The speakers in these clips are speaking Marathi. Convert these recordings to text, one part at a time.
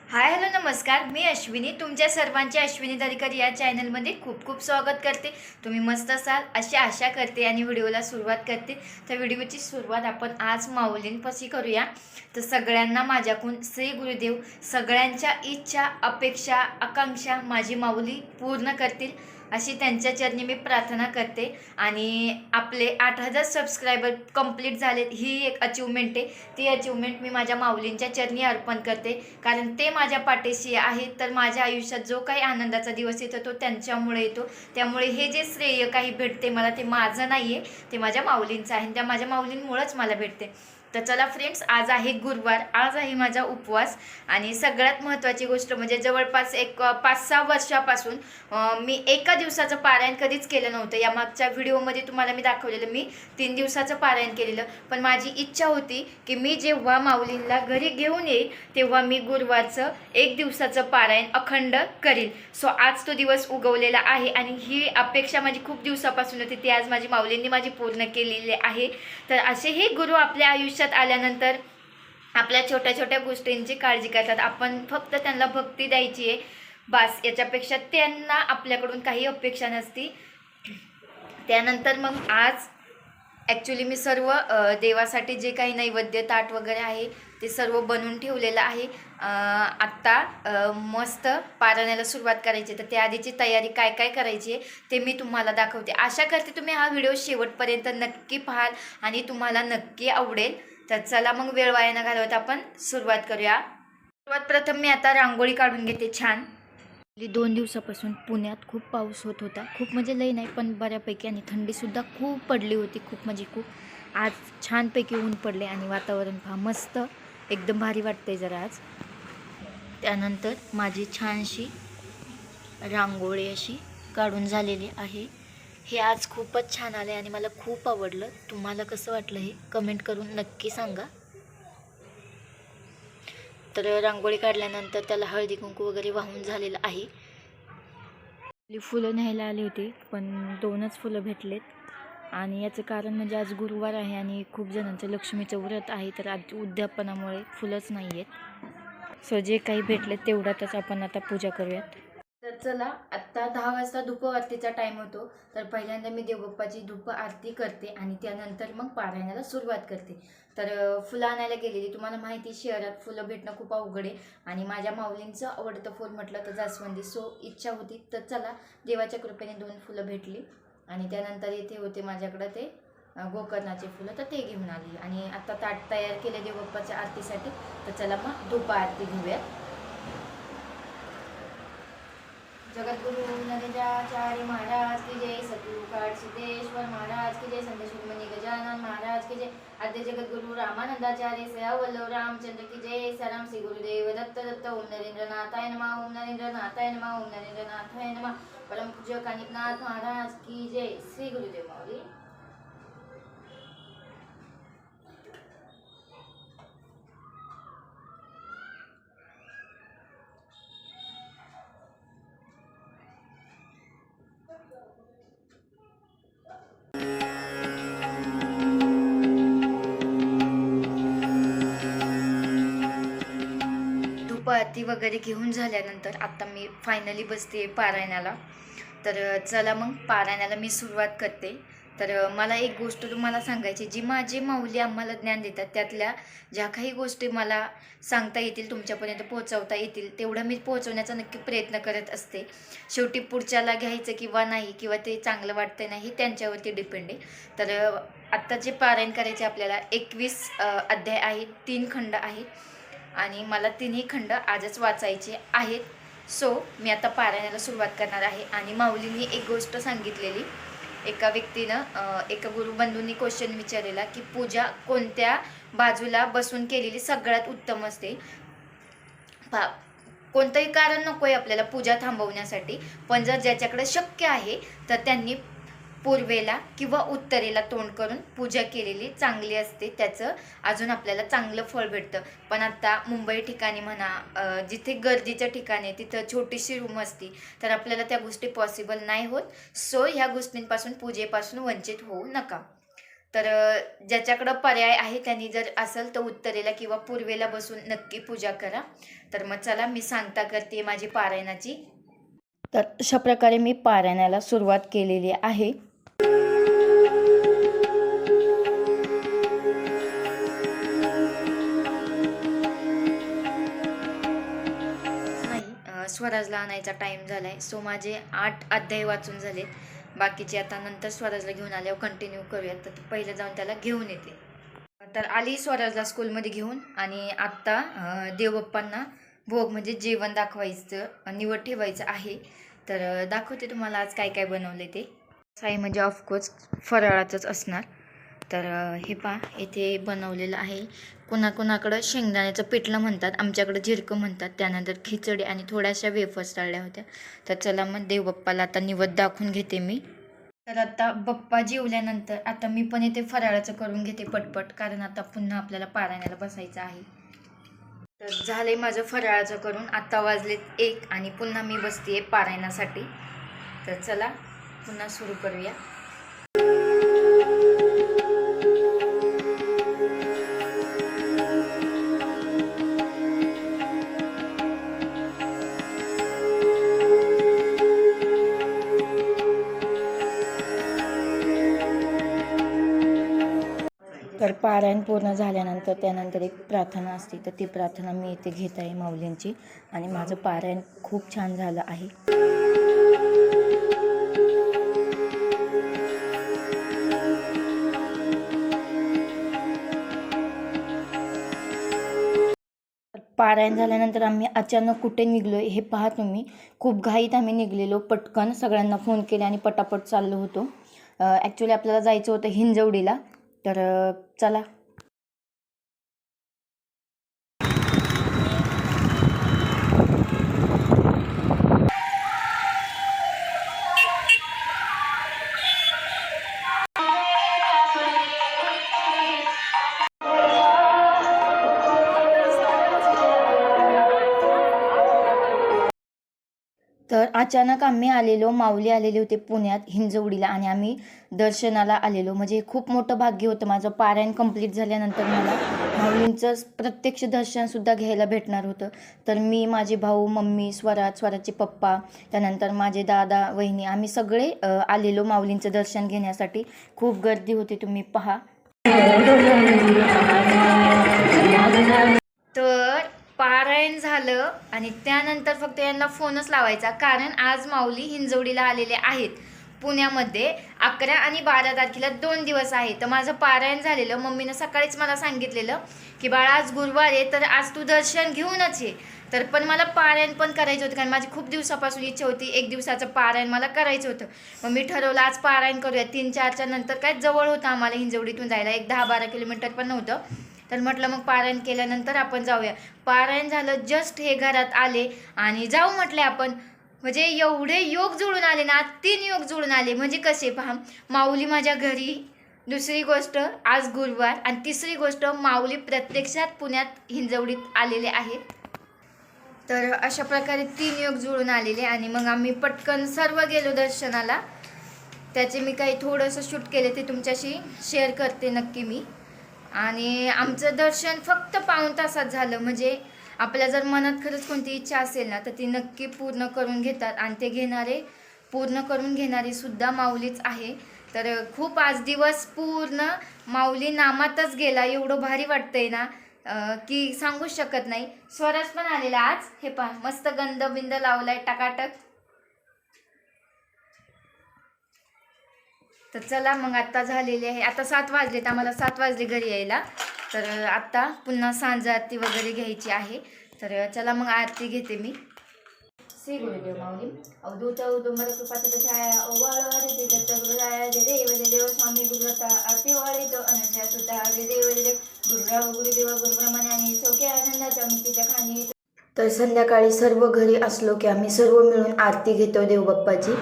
हाय हॅलो नमस्कार, मी अश्विनी. तुमच्या सर्वांचे अश्विनी दरेकर या चॅनलमध्ये खूप खूप स्वागत करते. तुम्ही मस्त असाल अशी आशा करते आणि व्हिडिओला सुरुवात करते. तर व्हिडिओची सुरुवात आपण आज माऊलींपाशी करूया. तर सगळ्यांना माझ्याकडून श्री गुरुदेव सगळ्यांच्या इच्छा, अपेक्षा, आकांक्षा माझी माऊली पूर्ण करतील अशी त्यांच्या चरणी मी प्रार्थना करते. आणि आपले 8,000 सबस्क्रायबर कंप्लीट झालेत, ही एक अचिव्हमेंट आहे. ती अचिव्हमेंट मी माझ्या माऊलींच्या चरणी अर्पण करते, कारण ते माझ्या पाठीशी आहेत. तर माझ्या आयुष्यात जो काही आनंदाचा दिवस येतो तो त्यांच्यामुळे येतो. त्यामुळे हे जे श्रेय काही भेटते मला, ते माझं नाही आहे, ते माझ्या माऊलींचं आहे. त्या माझ्या माऊलींमुळंच मला भेटते. तर चला फ्रेंड्स, आज आहे गुरुवार, आज आहे माझा उपवास. आणि सगळ्यात महत्त्वाची गोष्ट म्हणजे जवळपास एक 5-6 वर्षापासून मी एका दिवसाचं पारायण कधीच केलं नव्हतं. या मागच्या व्हिडिओमध्ये तुम्हाला मी दाखवलेलं, मी 3 दिवसाचं पारायण केलेलं. पण माझी इच्छा होती की मी जेव्हा माऊलींना घरी घेऊन येईल तेव्हा मी गुरुवारचं 1 दिवसाचं पारायण अखंड करील. सो आज तो दिवस उगवलेला आहे आणि ही अपेक्षा माझी खूप दिवसापासून होती, ती आज माझी माऊलींनी माझी पूर्ण केलेली आहे. तर असेही गुरु आपल्या आयुष्यात आल्यानंतर आपल्या छोट्या छोट्या गोष्टींची काळजी करतात. आपण फक्त त्यांना भक्ती द्यायची आहे बस, याच्यापेक्षा त्यांना आपल्याकडून काही अपेक्षा नसती. त्यानंतर मग आज ॲक्च्युली मी सर्व देवासाठी जे काही नैवेद्य ताट वगैरे आहे ते सर्व बनवून ठेवलेलं आहे. आत्ता मस्त पारायणाला सुरुवात करायची. तर त्याआधीची तयारी काय काय करायची आहे ते मी तुम्हाला दाखवते. आशा करते तुम्ही हा व्हिडिओ शेवटपर्यंत नक्की पाहाल आणि तुम्हाला नक्की आवडेल. तर चला मग वेळ वाया न घालवता आपण सुरुवात करूया. सर्वात प्रथम मी आता रांगोळी काढून घेते छान. 2 दिवसापासून पुण्यात खूप पाऊस होत होता. खूप म्हणजे लई नाही पण बऱ्यापैकी, आणि थंडीसुद्धा खूप पडली होती, खूप म्हणजे खूप. आज छानपैकी ऊन पडले आणि वातावरण पहा मस्त, एकदम भारी वाटते जरा आज. त्यानंतर माझी छानशी रांगोळी अशी काढून झालेली आहे. हे आज खूपच छान आले आणि मला खूप आवडलं. तुम्हाला कसं वाटलं हे कमेंट करून नक्की सांगा. तर रांगोळी काढल्यानंतर त्याला हळदी कुंकू वगैरे वाहून झालेलं आहे. फुलं न्यायला आले होते पण 2च फुलं भेटलेत. आणि याचं कारण म्हणजे आज गुरुवार आहे आणि खूप जणांचं लक्ष्मीचं व्रत आहे, तर आज उद्यापनामुळे फुलंच नाही आहेत. सो जे काही भेटले तेवढ्यातच आपण आता पूजा करूयात. तर चला, आत्ता 10 वाजता धूप आरतीचा टाईम होतो. तर पहिल्यांदा मी देवबाप्पाची धूप आरती करते आणि त्यानंतर मग पारायणाला सुरुवात करते. तर फुलं आणायला गेलेली. तुम्हाला माहिती, शहरात फुलं भेटणं खूप अवघड आहे आणि माझ्या माऊलींचं आवडतं फूल म्हटलं तर जास्वंदी. सो इच्छा होती, तर चला देवाच्या कृपेने 2 फुलं भेटली. आणि त्यानंतर इथे होते माझ्याकडं ते गोकर्णाचे फुलं, तर ते घेऊन आली. आणि आता ताट तयार केले देवबाप्पाच्या आरतीसाठी. तर चला मग धूप आरती घेऊयात. जगद्गुरु नरेंद्राचार्य महाराज की जय, सतगुरु काट सिद्धेश्वर महाराज की जय, संत शिरोमणी गजानन महाराज की जय, आद्य जगद्गुरु रामानंदाचार्य वल्लभ रामचंद्र की जय, सलाम श्री गुरुदेव दत्त दत्त. ओम नरेंद्रनाथाय नमः, ओम नरेंद्रनाथाय नमः, ओम नरेंद्रनाथाय नमः. परम पूज्य कानिकनाथ महाराज की जय. श्री गुरुदेव माऊली. आरती वगैरे घेऊन झाल्यानंतर आता मी फायनली बसते पारायणाला. तर चला मग पारायणाला मी सुरुवात करते. तर मला एक गोष्ट तुम्हाला सांगायची, जी माझी माऊली आम्हाला ज्ञान देतात त्यातल्या ज्या काही गोष्टी मला सांगता येतील, तुमच्यापर्यंत पोहोचवता येतील, तेवढं मी पोहोचवण्याचा नक्की प्रयत्न करत असते. शेवटी पुढच्याला घ्यायचं किंवा नाही, किंवा ते चांगलं वाटतं नाही, त्यांच्यावरती डिपेंड आहे. तर आत्ता जे पारायण करायचे आपल्याला 21 अध्याय आहेत, 3 खंड आहेत आणि मला 3ही खंड आजच वाचायचे आहेत. सो मी आता पारायणाला सुरुवात करणार आहे. आणि माऊलींनी एक गोष्ट सांगितलेली, एका व्यक्तीनं एका गुरुबंधूंनी क्वेश्चन विचारलेला की पूजा कोणत्या बाजूला बसून केलेली सगळ्यात उत्तम असते. कोणतंही कारण नको आहे आपल्याला पूजा थांबवण्यासाठी, पण जर ज्याच्याकडे शक्य आहे तर त्यांनी पूर्वेला किंवा उत्तरेला तोंड करून पूजा केलेली चांगली असते. त्याचं अजून आपल्याला चांगलं फळ भेटतं. पण आता मुंबई ठिकाणी म्हणा, जिथे गर्दीच्या ठिकाणी तिथं छोटीशी रूम असती, तर आपल्याला त्या गोष्टी पॉसिबल नाही होत. सो ह्या गोष्टींपासून, पूजेपासून वंचित होऊ नका. तर ज्याच्याकडं पर्याय आहे त्यांनी जर असेल तर उत्तरेला किंवा पूर्वेला बसून नक्की पूजा करा. तर मग चला मी सांगता करते माझी पारायणाची. तर अशा प्रकारे मी पारायणाला सुरुवात केलेली आहे. स्वराजला आणायचा टाईम झाला आहे. सो माझे 8 अध्याय वाचून झालेत. बाकीचे आता नंतर स्वराजला घेऊन आल्यावर कंटिन्यू करूयात. तर पहिले जाऊन त्याला घेऊन येते. तर आली स्वराजला स्कूलमध्ये घेऊन आणि आत्ता देवबाप्पांना भोग म्हणजे जेवण दाखवायचं, निवड ठेवायचं आहे. तर दाखवते तुम्हाला आज काय काय बनवले ते. साई म्हणजे ऑफकोर्स फराळाचंच असणार. तर हे पहा इथे बनवलेलं आहे. कुणाकुणाकडं शेंगदाण्याचं पिठलं म्हणतात, आमच्याकडं झिरकं म्हणतात. त्यानंतर खिचडी आणि थोड्याशा वेफर्स तळल्या होत्या. तर चला मग देवबाप्पाला आता निवद दाखवून घेते मी. तर आता बाप्पा जेवल्यानंतर आता मी पण इथे फराळाचं करून घेते पटपट, कारण आता पुन्हा आपल्याला पारायणाला बसायचं आहे. तर झाले माझं फराळाचं करून. आता वाजलेत 1 आणि पुन्हा मी बसते पारायणासाठी. तर चला पुन्हा सुरू करूया. तर पारायण पूर्ण झाल्यानंतर त्यानंतर एक प्रार्थना असते. तर ती प्रार्थना मी इथे घेत आहे माऊलींची. आणि माझं पारायण खूप छान झालं आहे. पारायण झाल्यानंतर आम्ही अचानक कुठे निघलो हे पहा तुम्ही. खूप घाईत आम्ही निघलेलो. पटकन सगळ्यांना फोन केले आणि पटापट चाललो होतो. ॲक्च्युली आपल्याला जायचं होतं हिंजवडीला. तर चला. तर अचानक आम्ही आलेलो, माऊली आलेले होते पुण्यात हिंजवडीला आणि आम्ही दर्शनाला आलेलो. म्हणजे खूप मोठं भाग्य होतं माझं. पारायण कंप्लीट झाल्यानंतर मला माऊलींचं प्रत्यक्ष दर्शनसुद्धा घ्यायला भेटणार होतं. तर मी, माझे भाऊ, मम्मी, स्वराजचे पप्पा, त्यानंतर माझे दादा, वहिनी, आम्ही सगळे आलेलो माऊलींचं दर्शन घेण्यासाठी. खूप गर्दी होती, तुम्ही पहा. तर पारायण झालं आणि त्यानंतर फक्त यांना फोनच लावायचा, कारण आज माऊली हिंजवडीला आलेले आहेत पुण्यामध्ये. 11 आणि 12 तारखेला 2 दिवस आहे. तर माझं पारायण झालेलं. मम्मीनं सकाळीच मला सांगितलेलं की बाळा आज गुरुवार आहे, तर आज तू दर्शन घेऊनच ये. तर पण मला पारायण पण करायचं होतं, कारण माझी खूप दिवसापासून इच्छा होती 1 दिवसाचं पारायण मला करायचं होतं. मग मी ठरवलं आज पारायण करूया. 3-4च्या नंतर काय जवळ होतं आम्हाला हिंजवडीतून जायला, एक 10-12 किलोमीटर पण नव्हतं. तर म्हटलं मग पारायण केल्यानंतर आपण जाऊया. पारायण झालं, जस्ट हे घरात आले आणि जाऊ म्हटले आपण. म्हणजे एवढे योग जुळून आले ना, 3 योग जुळून आले. म्हणजे कसे पहा, माऊली माझ्या घरी, दुसरी गोष्ट आज गुरुवार, आणि तिसरी गोष्ट माऊली प्रत्यक्षात पुण्यात हिंजवडीत आलेले आहेत. तर अशा प्रकारे 3 योग जुळून आलेले. आणि मग आम्ही पटकन सर्व गेलो दर्शनाला. त्याचे मी काही थोडंसं शूट केले, ते तुमच्याशी शेअर करते नक्की मी. आणि आमचं दर्शन फक्त 1.5 तासात झालं. म्हणजे आपल्या जर मनात खरंच कोणती इच्छा असेल ना, तर ती नक्की पूर्ण करून घेतात. आणि ते पूर्ण करून घेणारी सुद्धा माऊलीच आहे. तर खूप आज दिवस पूर्ण माऊली नामातच गेला. एवढं भारी वाटतंय ना की सांगूच शकत नाही. स्वराज पण आलेला आज. हे पहा, मस्त गंध बिंद लावलाय टकाटक. तर चला मग आता झालेले आहे. आता 7 वाजलेत, आम्हाला 7 वाजले घरी यायला. तर आता पुन्हा सांज आरती वगैरे घ्यायची आहे. तर चला मग आरती घेते मी. श्री गुरुदेव माऊली. अवधूत उदुंबर कृपाचित छाया ओवाळ रे दत्त गुरुराया जय देव जय देव स्वामी गुरुदत्ता आरती वाळी तो अनन्या सुता जय देव जय देव गुरुराव गुरुदेव गुरुब्रह्मण्याने सौख्य आनंदाच्या मुक्तीच्या खाणी. तर संध्याकाळी सर्व घरी असलो की आम्ही सर्व मिळून आरती घेतो देवबाप्पाची.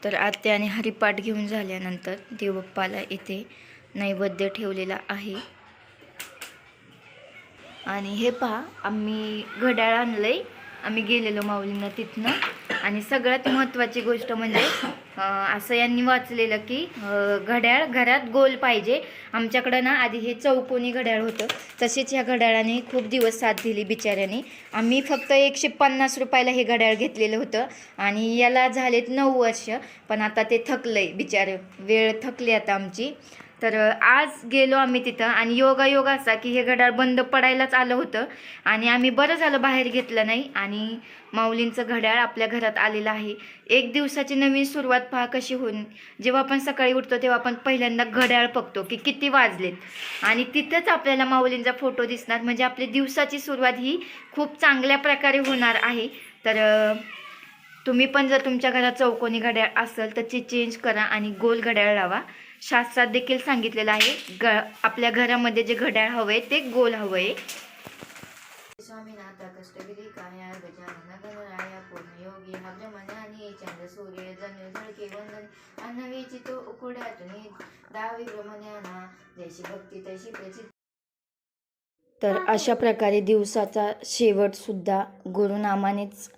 तर आरती आणि हरिपाठ घेऊन झाल्यानंतर देवबाप्पाला इथे नैवेद्य ठेवलेला आहे. आणि हे पहा, आम्ही घड्याळ आणलंय. आम्ही गेलेलो माऊलींना तिथनं. आणि सगळ्यात महत्त्वाची गोष्ट म्हणजे असं यांनी वाचलेलं की घड्याळ घरात गोल पाहिजे. आमच्याकडं ना आधी हे चौकोनी घड्याळ होतं, तसेच ह्या घड्याळाने खूप दिवस साथ दिली बिचाऱ्याने. आम्ही फक्त 150 रुपयाला हे घड्याळ घेतलेलं होतं आणि याला झालेत 9 वर्ष, पण आता ते थकलंय बिचारे, वेळ थकली आता आमची. तर आज गेलो आम्ही तिथं आणि योगायोग असा की हे घड्याळ बंद पडायलाच आलं होतं आणि आम्ही बरं झालं बाहेर घेतलं नाही आणि माऊलींचं घड्याळ आपल्या घरात आलेलं आहे. एक दिवसाची नवीन सुरुवात पहा कशी होईल. जेव्हा आपण सकाळी उठतो तेव्हा आपण पहिल्यांदा घड्याळ बघतो की किती वाजलेत आणि तिथंच आपल्याला माऊलींचा फोटो दिसणार, म्हणजे आपली दिवसाची सुरुवात ही खूप चांगल्या प्रकारे होणार आहे. तर तुम्ही पण जर तुमच्या घरात चौकोनी घड्याळ असेल तर ते चेंज करा आणि गोल घड्याळ लावा. शास्त्रात देखील सांगितलेलं आहे आपल्या घरामध्ये जे घड्याळ हवंय ते गोल हवंय. स्वामीनाथ कष्टगिरी काया गजानन गणराया पूर्णयोगी हाब्रमण्यानी चंद्र सूर्य जन्य झळके वंदन अन्नवीची तो उकुड्यातून दावी ब्रह्मण्याना जैशी भक्ती तैशी प्रचित. तर अशा प्रकारे दिवसाचा शेवट सुद्धा गुरुनामानेच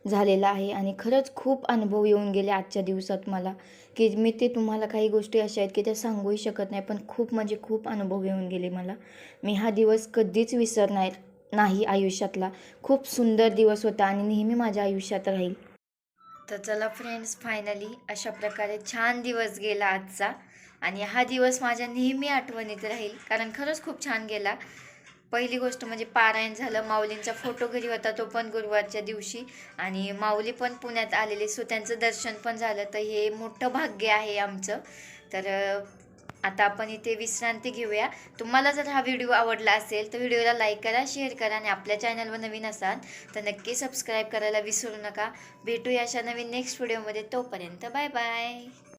झालेला आहे आणि खरंच खूप अनुभव येऊन गेले आजच्या दिवसात मला, की मी ते तुम्हाला काही गोष्टी अशा आहेत की त्या सांगूही शकत नाही, पण खूप म्हणजे खूप अनुभव येऊन गेले मला. मी हा दिवस कधीच विसरणार नाही आयुष्यातला. खूप सुंदर दिवस होता आणि नेहमी माझ्या आयुष्यात राहील. तर चला फ्रेंड्स, फायनली अशा प्रकारे छान दिवस गेला आजचा आणि हा दिवस माझ्या नेहमी आठवणीत राहील, कारण खरंच खूप छान गेला. पहिली गोष्ट म्हणजे पारायण झालं, माऊलींचा फोटो घरी होता तो पण गुरुवारच्या दिवशी आणि माऊली पण पुण्यात आलेली, सो त्यांचं दर्शन पण झालं. तर हे मोठं भाग्य आहे आमचं. तर आता आपण इथे विश्रांती घेऊया. तुम्हाला जर हा व्हिडिओ आवडला असेल तर व्हिडिओला लाईक करा, शेअर करा आणि आपल्या चॅनलवर नवीन असाल तर नक्की सबस्क्राईब करायला विसरू नका. भेटूया अशा नवीन नेक्स्ट व्हिडिओमध्ये. तोपर्यंत बाय बाय.